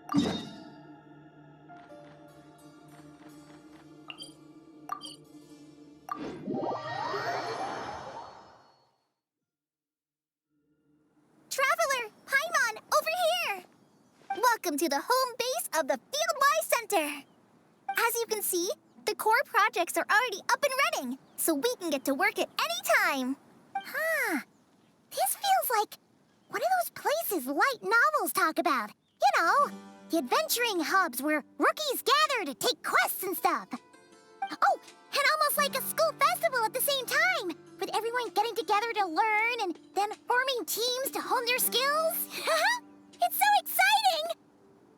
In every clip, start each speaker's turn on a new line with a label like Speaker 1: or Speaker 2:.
Speaker 1: Traveler, Paimon, over here! Welcome to the home base of the Fieldwise Center. As you can see, the core projects are already up and running, so we can get to work at any time. Huh. This feels like one of those places light novels talk about. You know, the adventuring hubs where rookies gather to take quests and stuff. Oh, and almost like a school festival at the same time, with everyone getting together to learn and then forming teams to hone their skills. It's so exciting!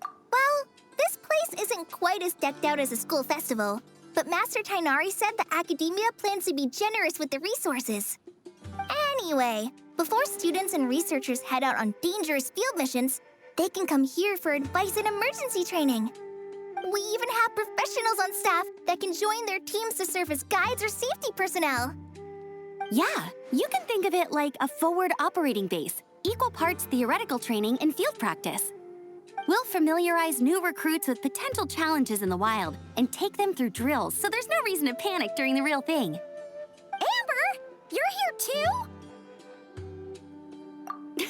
Speaker 1: Well, this place isn't quite as decked out as a school festival, but Master Tainari said the academia plans to be generous with the resources. Anyway, before students and researchers head out on dangerous field missions, they can come here for advice and emergency training. We even have professionals on staff that can join their teams to serve as guides or safety personnel.
Speaker 2: Yeah, you can think of it like a forward operating base, equal parts theoretical training and field practice. We'll familiarize new recruits with potential challenges in the wild and take them through drills so there's no reason to panic during the real thing.
Speaker 1: Amber, you're here too?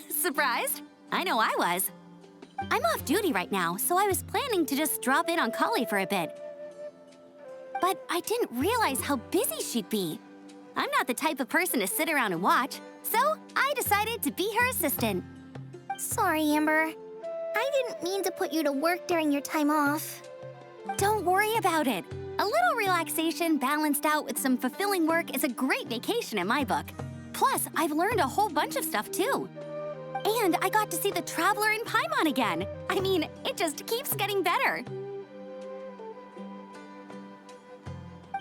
Speaker 2: Surprised? I know I was. I'm off duty right now, so I was planning to just drop in on Kali for a bit. But I didn't realize how busy she'd be. I'm not the type of person to sit around and watch, so I decided to be her assistant.
Speaker 1: Sorry, Amber. I didn't mean to put you to work during your time off.
Speaker 2: Don't worry about it. A little relaxation balanced out with some fulfilling work is a great vacation in my book. Plus, I've learned a whole bunch of stuff too. And I got to see the Traveler in Paimon again. I mean, it just keeps getting better.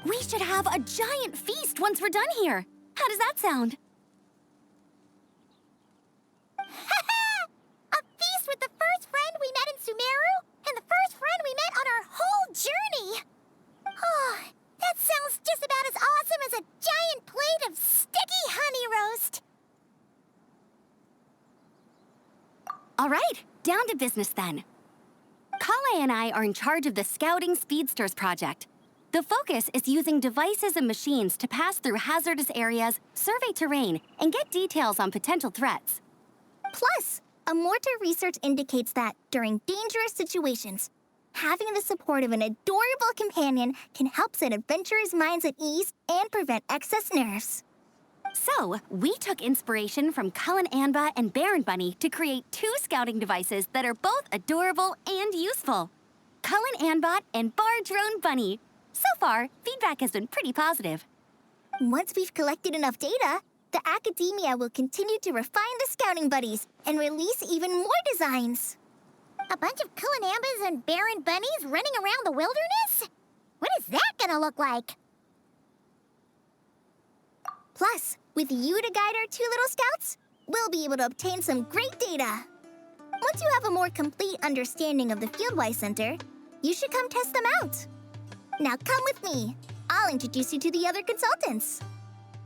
Speaker 2: We should have a giant feast once we're done here. How does that sound?
Speaker 1: A feast with the first friend we met in Sumeru and the first friend we met on our whole journey. Oh, that sounds just about as awesome as a giant plate of sticky honey roast.
Speaker 2: All right, down to business then. Kale and I are in charge of the Scouting Speedsters project. The focus is using devices and machines to pass through hazardous areas, survey terrain, and get details on potential threats.
Speaker 1: Plus, a mortar research indicates that during dangerous situations, having the support of an adorable companion can help set adventurers' minds at ease and prevent excess nerves.
Speaker 2: So, we took inspiration from Cullen Anba and Baron Bunny to create 2 scouting devices that are both adorable and useful. Cullen Anbot and Bar Drone Bunny. So far, feedback has been pretty positive.
Speaker 1: Once we've collected enough data, the academia will continue to refine the scouting buddies and release even more designs. A bunch of Cullen Ambas and Baron Bunnies running around the wilderness? What is that gonna look like? Plus, with you to guide our 2 little scouts, we'll be able to obtain some great data. Once you have a more complete understanding of the Fieldwise Center, you should come test them out. Now come with me. I'll introduce you to the other consultants.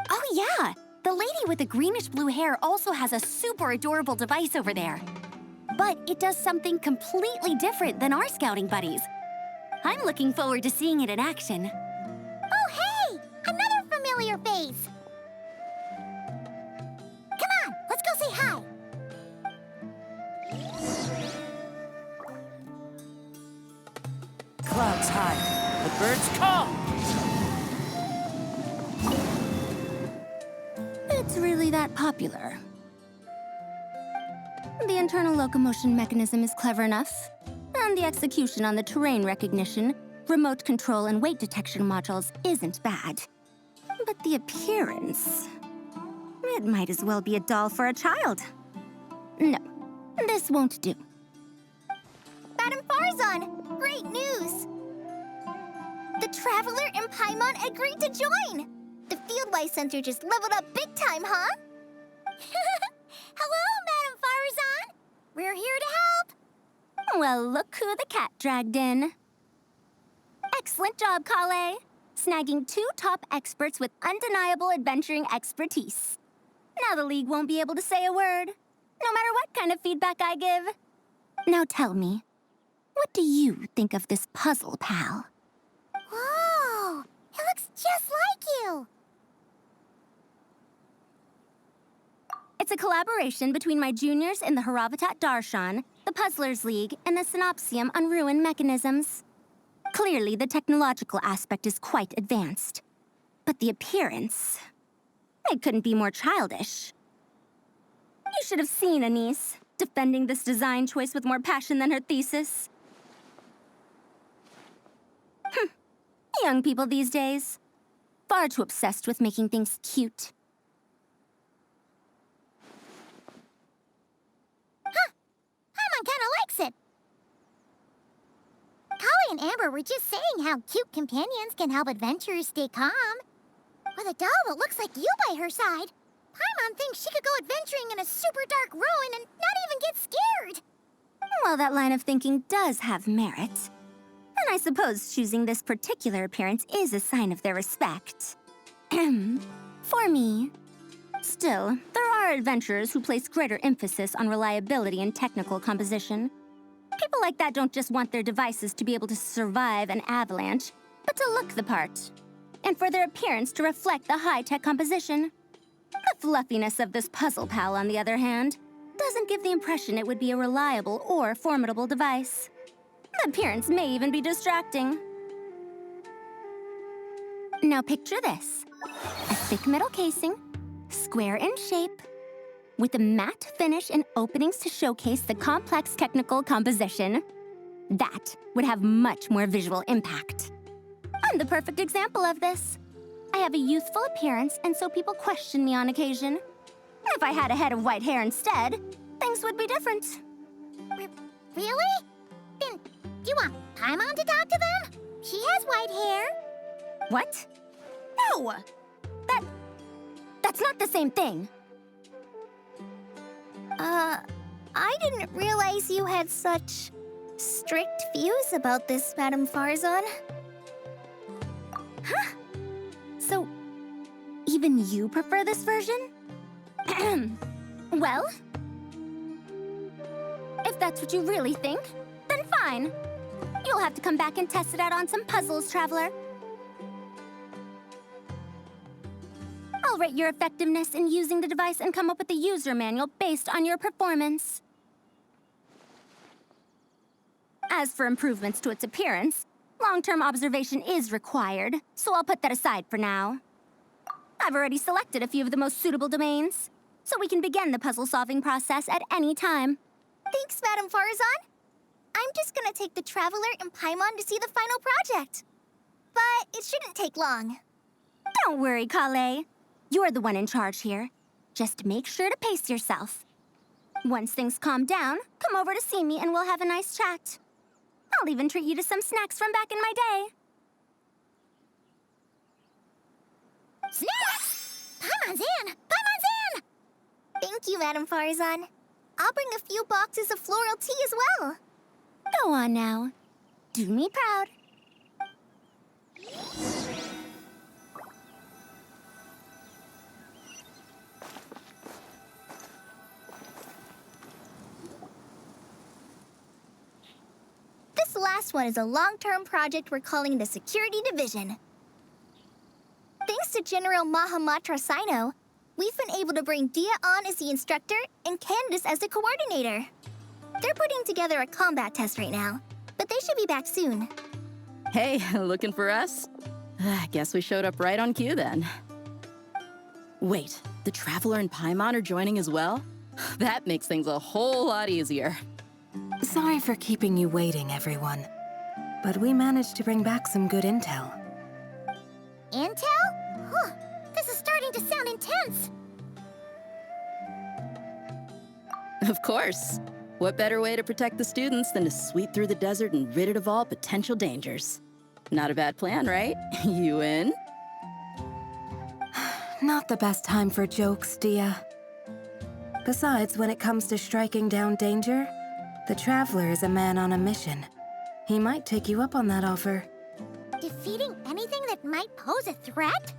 Speaker 2: Oh yeah, the lady with the greenish-blue hair also has a super adorable device over there. But it does something completely different than our scouting buddies. I'm looking forward to seeing it in action.
Speaker 1: Oh hey, another familiar face. Come on, let's go say hi.
Speaker 3: Clouds high, the birds call.
Speaker 2: It's really that popular. The internal locomotion mechanism is clever enough, and the execution on the terrain recognition, remote control, and weight detection modules isn't bad. But the appearance... it might as well be a doll for a child. No, this won't do.
Speaker 1: Madam Farzan, great news! The Traveler and Paimon agreed to join! The Fieldwise Center just leveled up big time, huh? Hello, Madam Farzan! We're here to help!
Speaker 2: Well, look who the cat dragged in. Excellent job, Kale. Snagging 2 top experts with undeniable adventuring expertise. Now the League won't be able to say a word, no matter what kind of feedback I give. Now tell me, What do you think of this puzzle, pal?
Speaker 1: Whoa! It looks just like you!
Speaker 2: It's a collaboration between my juniors in the Haravatat Darshan, the Puzzlers League, and the Synopsium on Ruin Mechanisms. Clearly, the technological aspect is quite advanced. But the appearance... it couldn't be more childish. You should have seen Anise, defending this design choice with more passion than her thesis. Young people these days. Far too obsessed with making things cute.
Speaker 1: Paimon kinda likes it. Kali and Amber were just saying how cute companions can help adventurers stay calm. With a doll that looks like you by her side, Paimon thinks she could go adventuring in a super dark ruin and not even get scared.
Speaker 2: Well, that line of thinking does have merit. And I suppose choosing this particular appearance is a sign of their respect. For me. Still, there are adventurers who place greater emphasis on reliability and technical composition. People like that don't just want their devices to be able to survive an avalanche, but to look the part. And for their appearance to reflect the high-tech composition. The fluffiness of this puzzle pal, on the other hand, doesn't give the impression it would be a reliable or formidable device. The appearance may even be distracting. Now picture this. A thick metal casing, square in shape, with a matte finish and openings to showcase the complex technical composition. That would have much more visual impact. I'm the perfect example of this. I have a youthful appearance, and so people question me on occasion. If I had a head of white hair instead, things would be different.
Speaker 1: Really? Then, do you want Paimon to talk to them? She has white hair.
Speaker 2: What? No! That's not the same thing.
Speaker 1: I didn't realize you had such strict views about this, Madame Farzan.
Speaker 2: Huh? So, even you prefer this version? Well, if that's what you really think, then fine. You'll have to come back and test it out on some puzzles, Traveler. I'll rate your effectiveness in using the device and come up with a user manual based on your performance. As for improvements to its appearance, long-term observation is required, so I'll put that aside for now. I've already selected a few of the most suitable domains, so we can begin the puzzle-solving process at any time.
Speaker 1: Thanks, Madame Farzan. I'm just gonna take the Traveler and Paimon to see the final project. But it shouldn't take long.
Speaker 2: Don't worry, Kale. You're the one in charge here. Just make sure to pace yourself. Once things calm down, come over to see me and we'll have a nice chat. I'll even treat you to some snacks from back in my day.
Speaker 1: Snacks! Paimon's in! Paimon's in! Thank you, Madame Farzan. I'll bring a few boxes of floral tea as well.
Speaker 2: Go on now. Do me proud.
Speaker 1: This last one is a long-term project we're calling the Security Division. Thanks to General Mahamatra Sino, we've been able to bring Dia on as the instructor and Candace as the coordinator. They're putting together a combat test right now, but they should be back soon.
Speaker 4: Hey, looking for us? Guess we showed up right on cue then. Wait, the Traveler and Paimon are joining as well? That makes things a whole lot easier.
Speaker 5: Sorry for keeping you waiting, everyone. But we managed to bring back some good intel.
Speaker 1: Intel? Huh, this is starting to sound intense.
Speaker 4: Of course. What better way to protect the students than to sweep through the desert and rid it of all potential dangers? Not a bad plan, right? You in?
Speaker 5: Not the best time for jokes, Dia. Besides, when it comes to striking down danger, the Traveler is a man on a mission. He might take you up on that offer.
Speaker 1: Defeating anything that might pose a threat?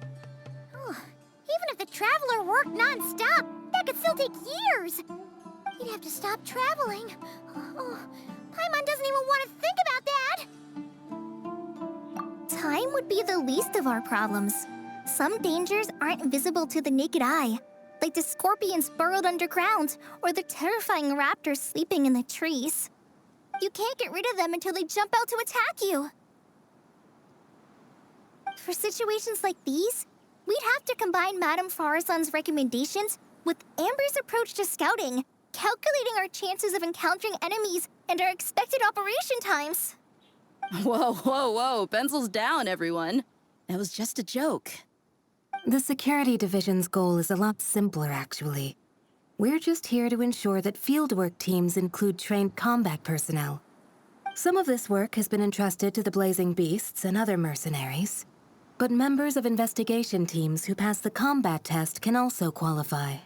Speaker 1: Oh, even if the Traveler worked non-stop, that could still take years. He'd have to stop traveling. Oh, Paimon doesn't even want to think about that! Time would be the least of our problems. Some dangers aren't visible to the naked eye, like the scorpions burrowed underground or the terrifying raptors sleeping in the trees. You can't get rid of them until they jump out to attack you. For situations like these, we'd have to combine Madame Farazan's recommendations with Amber's approach to scouting, calculating our chances of encountering enemies and our expected operation times.
Speaker 4: Whoa, whoa, whoa. Pencils down, everyone. That was just a joke.
Speaker 5: The security division's goal is a lot simpler, actually. We're just here to ensure that fieldwork teams include trained combat personnel. Some of this work has been entrusted to the Blazing Beasts and other mercenaries, but members of investigation teams who pass the combat test can also qualify.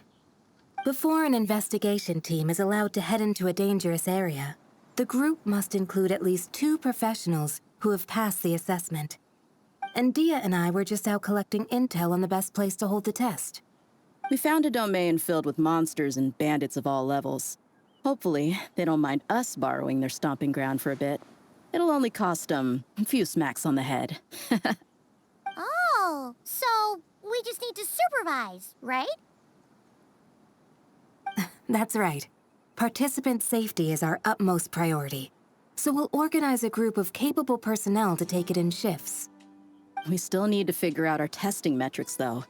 Speaker 5: Before an investigation team is allowed to head into a dangerous area, the group must include at least 2 professionals who have passed the assessment. And Dia and I were just out collecting intel on the best place to hold the test.
Speaker 4: We found a domain filled with monsters and bandits of all levels. Hopefully, they don't mind us borrowing their stomping ground for a bit. It'll only cost them a few smacks on the head.
Speaker 1: Oh, so we just need to supervise, right?
Speaker 5: That's right. Participant safety is our utmost priority. So we'll organize a group of capable personnel to take it in shifts.
Speaker 4: We still need to figure out our testing metrics, though.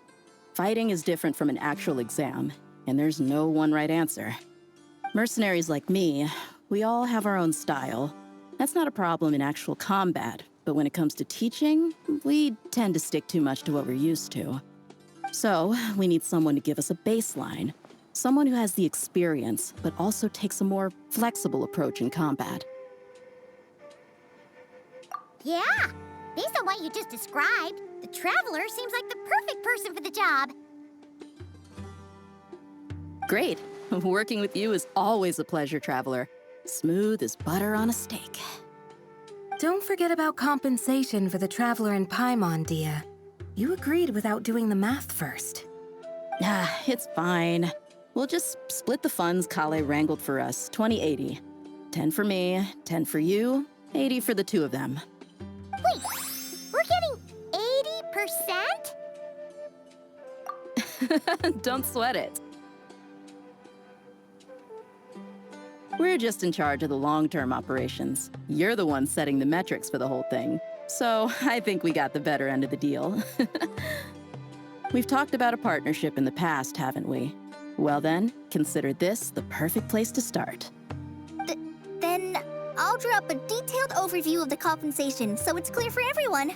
Speaker 4: Fighting is different from an actual exam, and there's no one right answer. Mercenaries like me, we all have our own style. That's not a problem in actual combat, but when it comes to teaching, we tend to stick too much to what we're used to. So, we need someone to give us a baseline. Someone who has the experience, but also takes a more flexible approach in combat.
Speaker 1: Yeah, based on what you just described, the Traveler seems like the perfect person for the job.
Speaker 4: Great. Working with you is always a pleasure, Traveler. Smooth as butter on a steak.
Speaker 5: Don't forget about compensation for the Traveler in Paimon, Dia. You agreed without doing the math first.
Speaker 4: It's fine. We'll just split the funds Kale wrangled for us, 20-80. 10 for me, 10 for you, 80 for the 2 of them.
Speaker 1: Wait, we're getting 80%?
Speaker 4: Don't sweat it. We're just in charge of the long-term operations. You're the one setting the metrics for the whole thing. So I think we got the better end of the deal. We've talked about a partnership in the past, haven't we? Well then, consider this the perfect place to start.
Speaker 1: Then I'll draw up a detailed overview of the compensation so it's clear for everyone.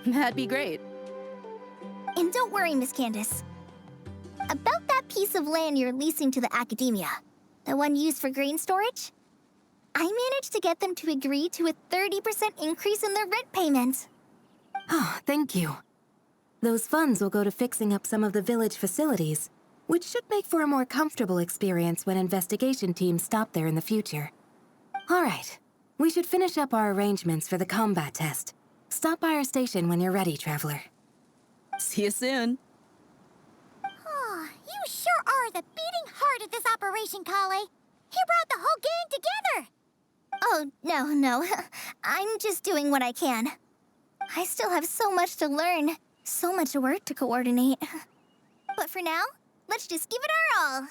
Speaker 4: That'd be great.
Speaker 1: And don't worry, Miss Candace. About that piece of land you're leasing to the academia, the one used for grain storage, I managed to get them to agree to a 30% increase in their rent payment.
Speaker 5: Oh, thank you. Those funds will go to fixing up some of the village facilities, which should make for a more comfortable experience when investigation teams stop there in the future. All right, we should finish up our arrangements for the combat test. Stop by our station when you're ready, Traveler.
Speaker 4: See you soon.
Speaker 1: Oh, you sure are the beating heart of this operation, Kale. You brought the whole gang together. Oh, no. I'm just doing what I can. I still have so much to learn, so much work to coordinate. But for now, let's just give it our all.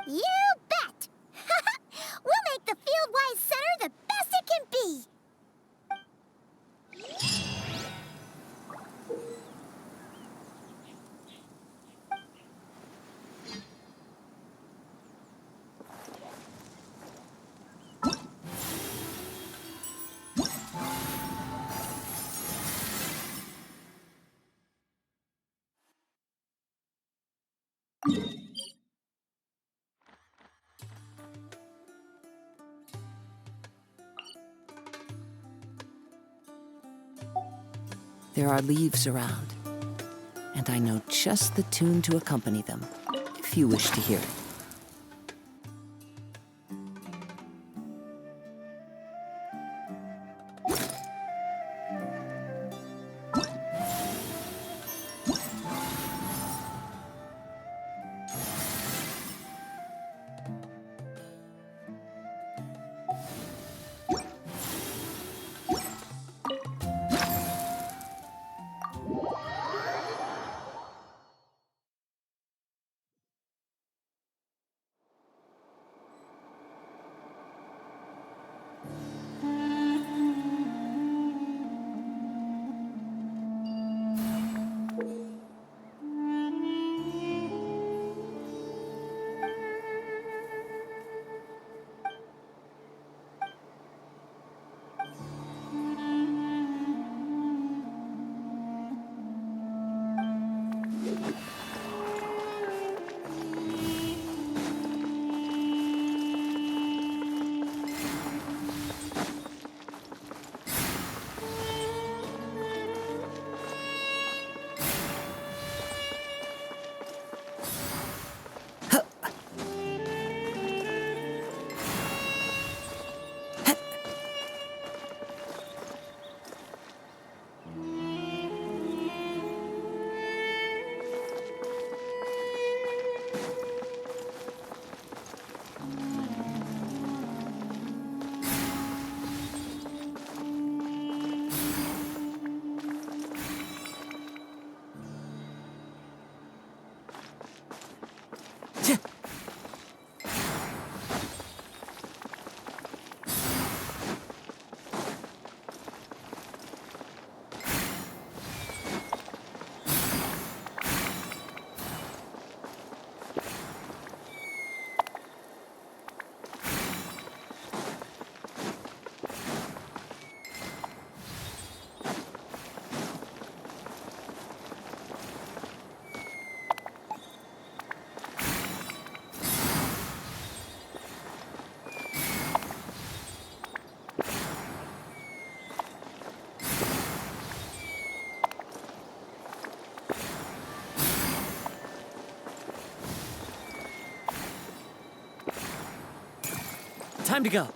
Speaker 1: You bet! We'll make the Fieldwise Center the best it can be!
Speaker 3: There are leaves around, and I know just the tune to accompany them, if you wish to hear it. Time to go.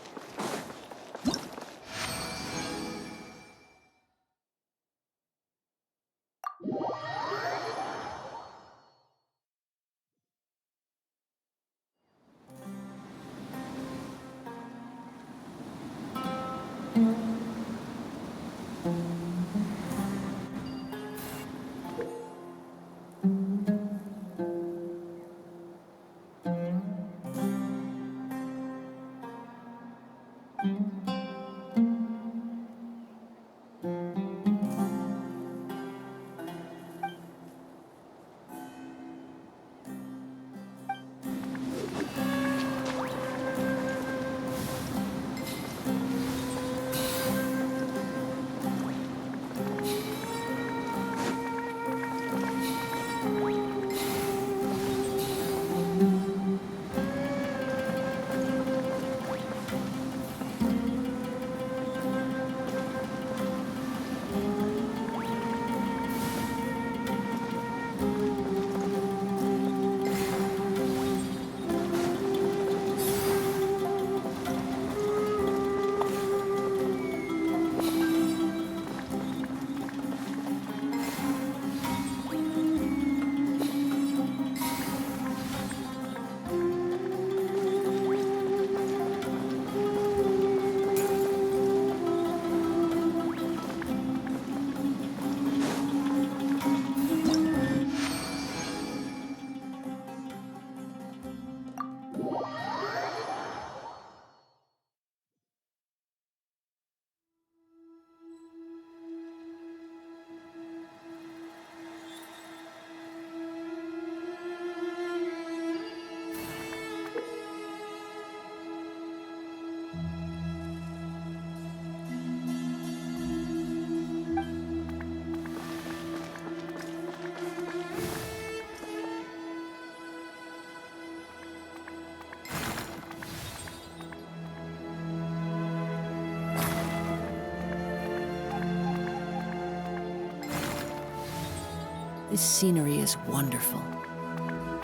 Speaker 3: This scenery is wonderful.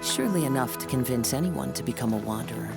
Speaker 3: Surely enough to convince anyone to become a wanderer.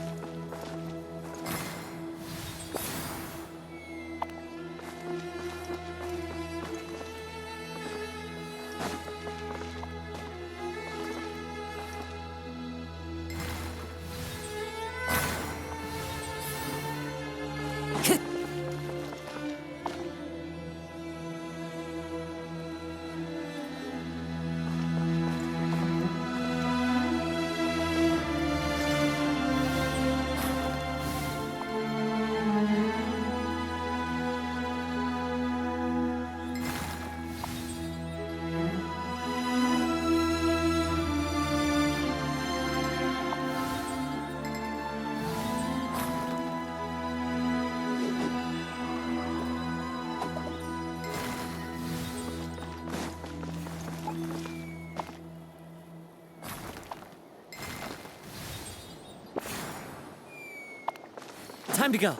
Speaker 3: Time to go.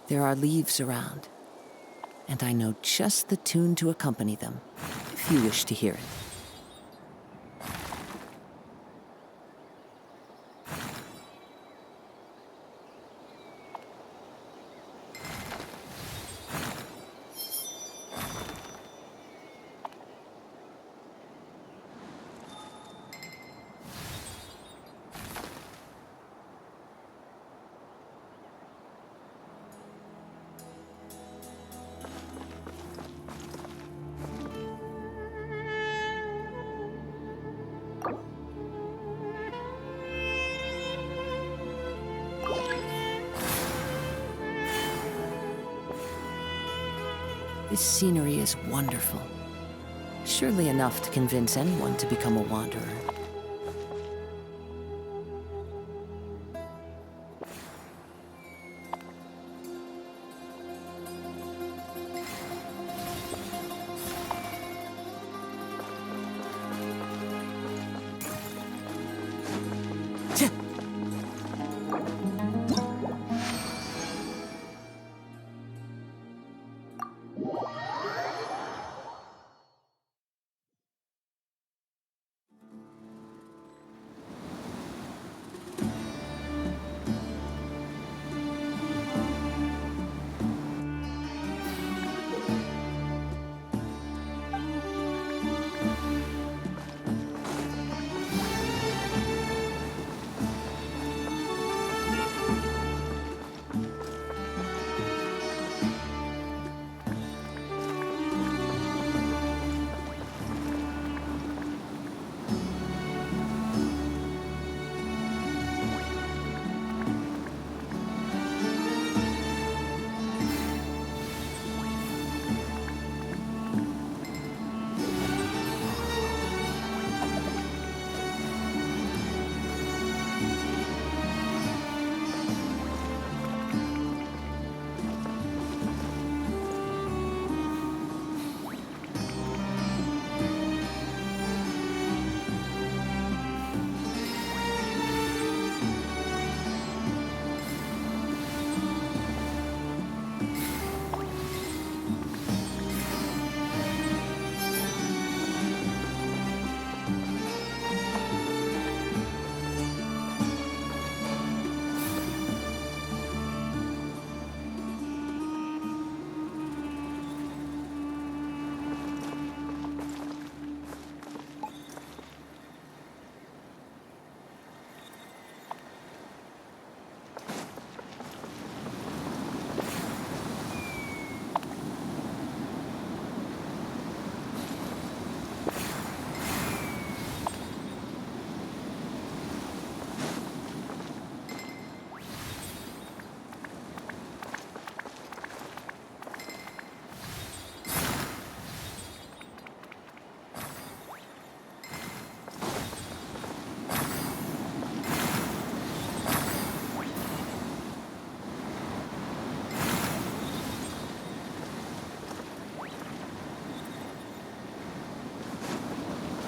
Speaker 3: There are leaves around, and I know just the tune to accompany them, if you wish to hear it. This scenery is wonderful. Surely enough to convince anyone to become a wanderer.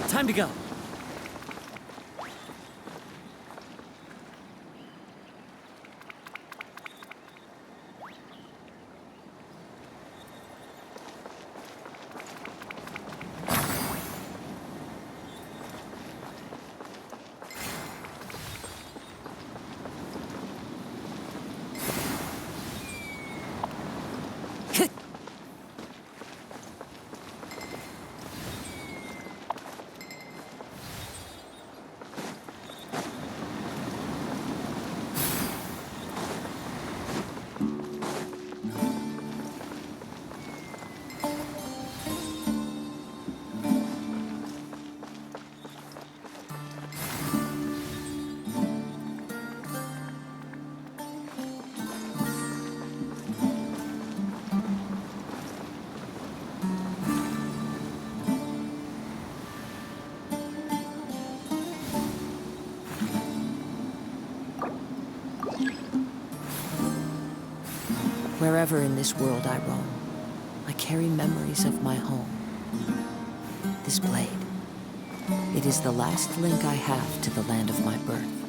Speaker 6: Time to go.
Speaker 3: Wherever in this world I roam, I carry memories of my home. This blade, it is the last link I have to the land of my birth.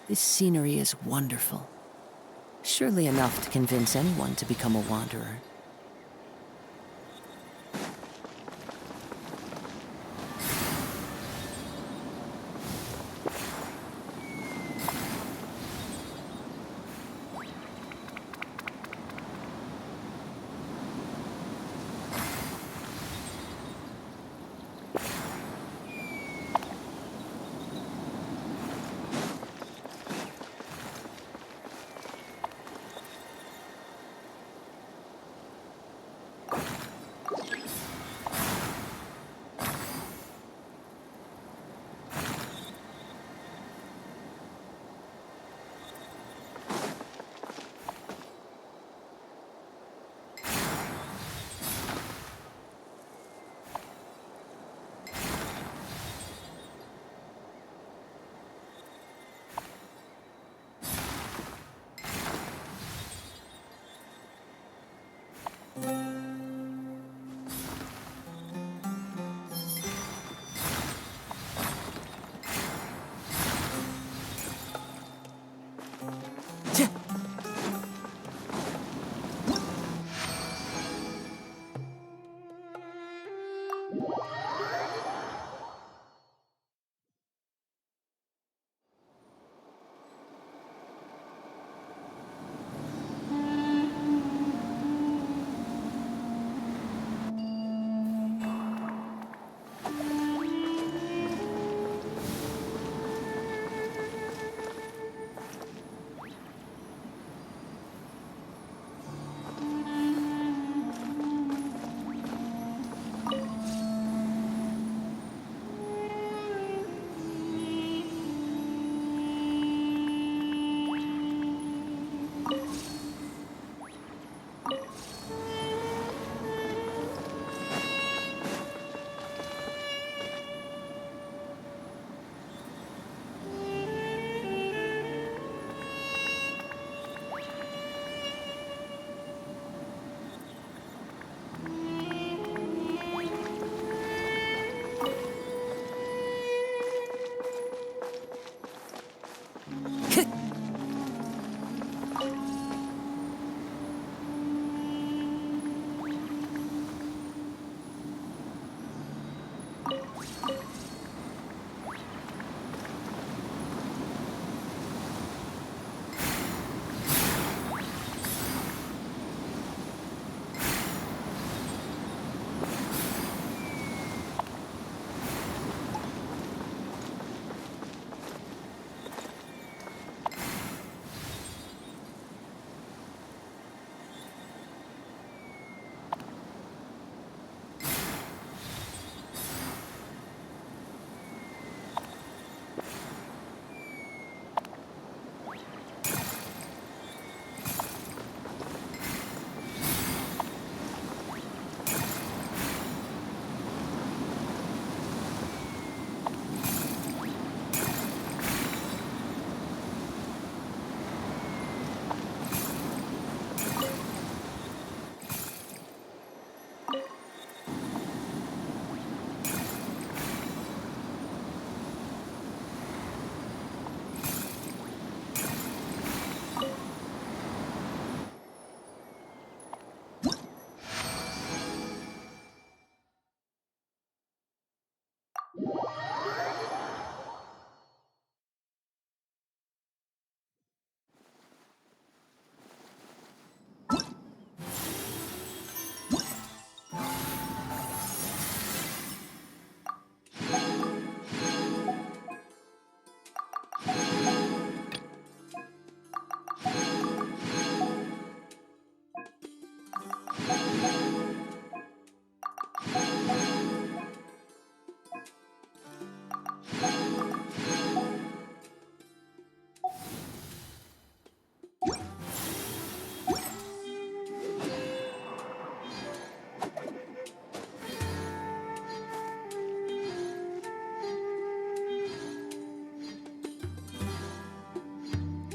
Speaker 3: This scenery is wonderful. Surely enough to convince anyone to become a wanderer.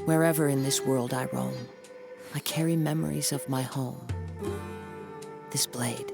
Speaker 3: Wherever in this world I roam, I carry memories of my home. This blade,